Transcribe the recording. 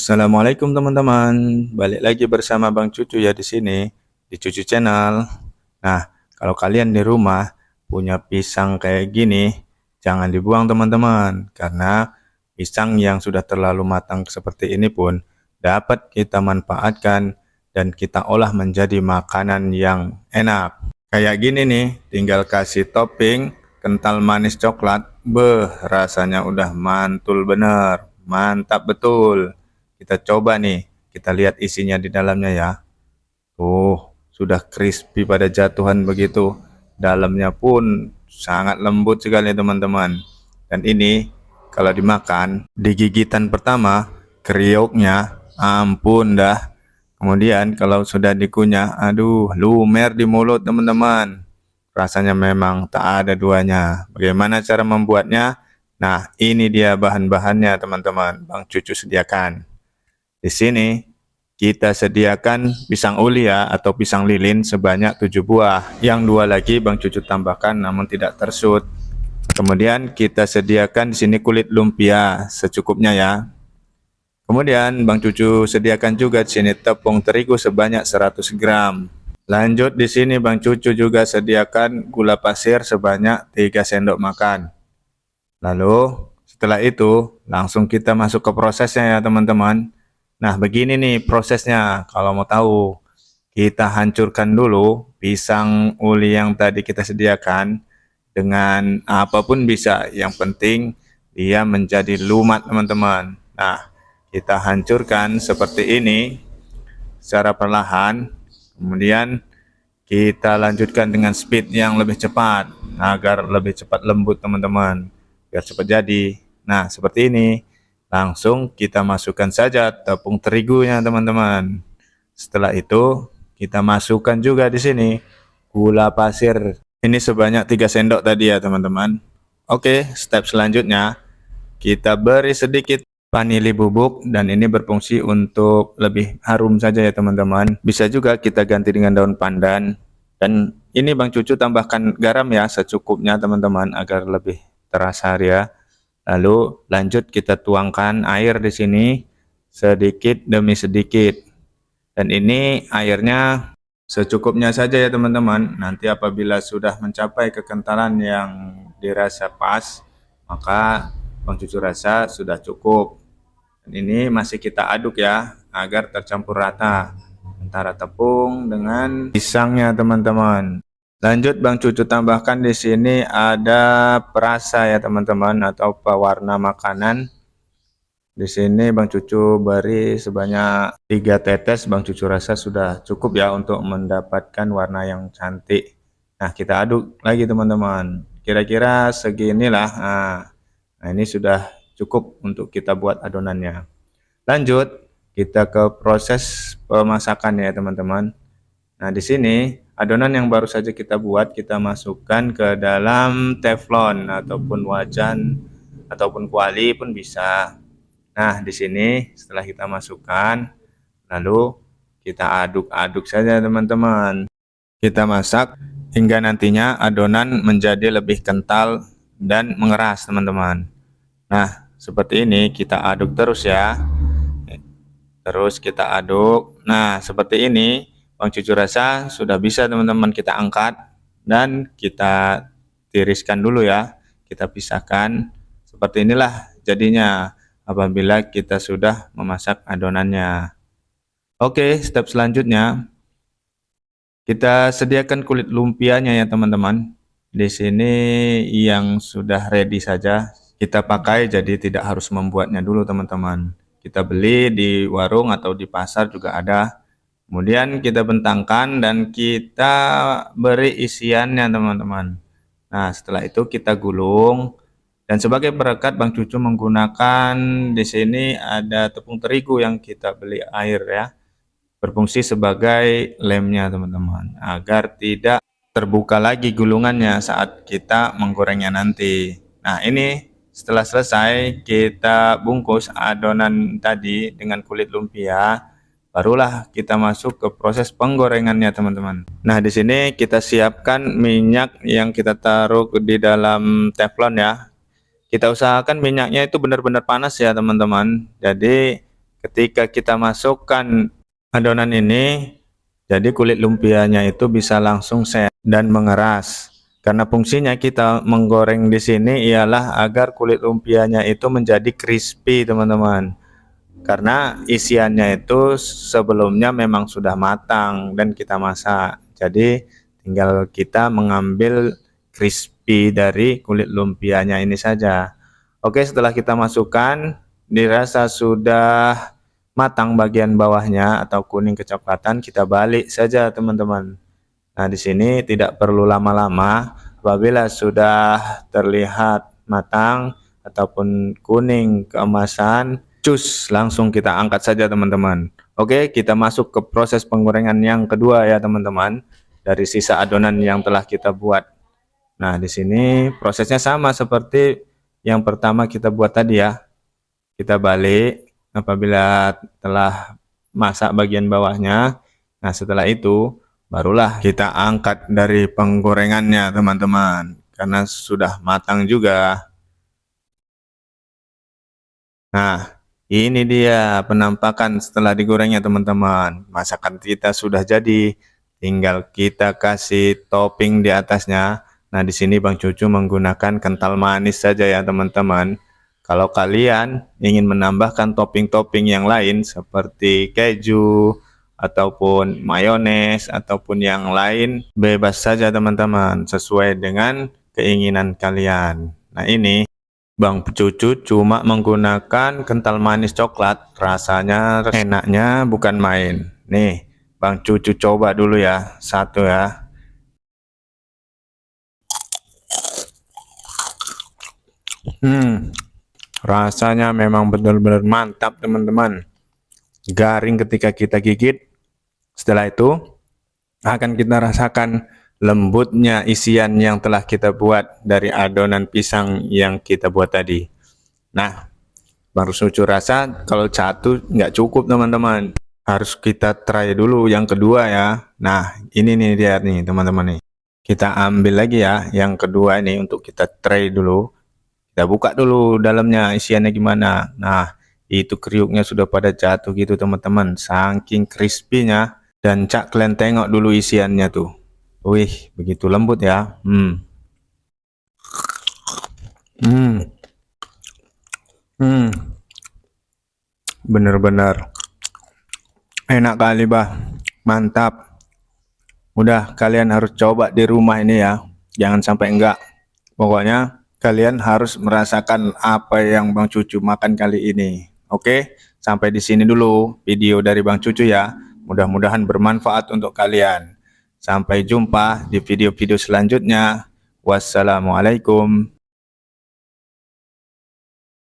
Assalamualaikum teman-teman, balik lagi bersama Bang Cucu ya di sini di Cucu Channel. Nah, kalau kalian di rumah punya pisang kayak gini, jangan dibuang teman-teman, karena pisang yang sudah terlalu matang seperti ini pun dapat kita manfaatkan dan kita olah menjadi makanan yang enak. Kayak gini nih, tinggal kasih topping kental manis coklat, rasanya udah mantul bener, mantap betul. Kita coba nih, kita lihat isinya di dalamnya ya. Tuh, sudah crispy pada jatuhan begitu. Dalamnya pun sangat lembut sekali teman-teman. Dan ini kalau dimakan, di gigitan pertama, kriuknya ampun dah. Kemudian kalau sudah dikunyah, aduh, lumer di mulut teman-teman. Rasanya memang tak ada duanya. Bagaimana cara membuatnya? Nah, ini dia bahan-bahannya teman-teman. Bang Cucu sediakan. Di sini kita sediakan pisang uli ya, atau pisang lilin sebanyak 7 buah. Yang 2 lagi Bang Cucu tambahkan namun tidak tersut. Kemudian kita sediakan di sini kulit lumpia secukupnya ya. Kemudian Bang Cucu sediakan juga di sini tepung terigu sebanyak 100 gram. Lanjut di sini Bang Cucu juga sediakan gula pasir sebanyak 3 sendok makan. Lalu setelah itu langsung kita masuk ke prosesnya ya teman-teman. Nah, begini nih prosesnya. Kalau mau tahu, kita hancurkan dulu pisang uli yang tadi kita sediakan dengan apapun bisa. Yang penting dia menjadi lumat, teman-teman. Nah, kita hancurkan seperti ini secara perlahan. Kemudian kita lanjutkan dengan speed yang lebih cepat agar lebih cepat lembut, teman-teman. Biar cepat jadi. Nah, seperti ini. Langsung kita masukkan saja tepung terigunya teman-teman. Setelah itu kita masukkan juga di sini gula pasir. Ini sebanyak 3 sendok tadi ya teman-teman. Oke, step selanjutnya kita beri sedikit vanili bubuk dan ini berfungsi untuk lebih harum saja ya teman-teman. Bisa juga kita ganti dengan daun pandan. Dan ini Bang Cucu tambahkan garam ya secukupnya teman-teman agar lebih terasa ya. Lalu lanjut kita tuangkan air di sini sedikit demi sedikit. Dan ini airnya secukupnya saja ya teman-teman. Nanti apabila sudah mencapai kekentalan yang dirasa pas, maka Bang Cucu rasa sudah cukup. Dan ini masih kita aduk ya agar tercampur rata antara tepung dengan pisangnya teman-teman. Lanjut Bang Cucu tambahkan di sini ada perasa ya teman-teman atau pewarna makanan. Di sini Bang Cucu beri sebanyak 3 tetes. Bang Cucu rasa sudah cukup ya untuk mendapatkan warna yang cantik. Nah, kita aduk lagi teman-teman. Kira-kira seginilah. Nah, ini sudah cukup untuk kita buat adonannya. Lanjut kita ke proses pemasakan ya teman-teman. Nah, di sini adonan yang baru saja kita buat kita masukkan ke dalam teflon ataupun wajan ataupun kuali pun bisa. Nah, di sini setelah kita masukkan lalu kita aduk-aduk saja teman-teman. Kita masak hingga nantinya adonan menjadi lebih kental dan mengeras teman-teman. Nah, seperti ini kita aduk terus ya. Terus kita aduk. Nah, seperti ini Bang Cucu rasa sudah bisa teman-teman kita angkat dan kita tiriskan dulu ya. Kita pisahkan. Seperti inilah jadinya apabila kita sudah memasak adonannya. Oke, step selanjutnya kita sediakan kulit lumpianya ya teman-teman. Di sini yang sudah ready saja kita pakai, jadi tidak harus membuatnya dulu teman-teman. Kita beli di warung atau di pasar juga ada. Kemudian kita bentangkan dan kita beri isiannya teman-teman. Nah, setelah itu kita gulung. Dan sebagai perekat Bang Cucu menggunakan di sini ada tepung terigu yang kita beli air ya. Berfungsi sebagai lemnya teman-teman agar tidak terbuka lagi gulungannya saat kita menggorengnya nanti. Nah, ini setelah selesai kita bungkus adonan tadi dengan kulit lumpia, barulah kita masuk ke proses penggorengannya teman-teman. Nah, di sini kita siapkan minyak yang kita taruh di dalam teflon ya. Kita usahakan minyaknya itu benar-benar panas ya teman-teman. Jadi ketika kita masukkan adonan ini, jadi kulit lumpianya itu bisa langsung set dan mengeras. Karena fungsinya kita menggoreng di sini ialah agar kulit lumpianya itu menjadi crispy, teman-teman. Karena isiannya itu sebelumnya memang sudah matang dan kita masak. Jadi tinggal kita mengambil crispy dari kulit lumpianya ini saja. Oke, setelah kita masukkan, dirasa sudah matang bagian bawahnya atau kuning kecoklatan, kita balik saja, teman-teman. Nah, di sini tidak perlu lama-lama. Apabila sudah terlihat matang ataupun kuning keemasan, cus, langsung kita angkat saja, teman-teman. Oke, kita masuk ke proses penggorengan yang kedua ya, teman-teman. Dari sisa adonan yang telah kita buat. Nah, di sini prosesnya sama seperti yang pertama kita buat tadi ya. Kita balik apabila telah masak bagian bawahnya. Nah, setelah itu barulah kita angkat dari penggorengannya, teman-teman, karena sudah matang juga. Nah, ini dia penampakan setelah digorengnya, teman-teman. Masakan kita sudah jadi, tinggal kita kasih topping di atasnya. Nah, di sini Bang Cucu menggunakan kental manis saja ya, teman-teman. Kalau kalian ingin menambahkan topping-topping yang lain seperti keju ataupun mayones ataupun yang lain, bebas saja, teman-teman, sesuai dengan keinginan kalian. Nah, ini Bang Cucu cuma menggunakan kental manis coklat, rasanya enaknya bukan main. Nih, Bang Cucu coba dulu ya, satu ya. Rasanya memang benar-benar mantap, teman-teman. Garing ketika kita gigit. Setelah itu akan kita rasakan lembutnya isian yang telah kita buat dari adonan pisang yang kita buat tadi. Nah, Bang Cucu rasa kalau satu nggak cukup, teman-teman. Harus kita try dulu yang kedua ya. Nah, ini nih dia nih, teman-teman nih. Kita ambil lagi ya yang kedua ini untuk kita try dulu. Kita buka dulu dalamnya isiannya gimana. Nah, itu kriuknya sudah pada jatuh gitu, teman-teman. Saking crispy-nya. Dan Cak, kalian tengok dulu isiannya tuh. Wih, begitu lembut ya. Hmm. Bener-bener enak kali, bah. Mantap. Udah, kalian harus coba di rumah ini ya. Jangan sampai enggak. Pokoknya kalian harus merasakan apa yang Bang Cucu makan kali ini. Oke, sampai di sini dulu video dari Bang Cucu ya. Mudah-mudahan bermanfaat untuk kalian. Sampai jumpa di video-video selanjutnya. Wassalamualaikum.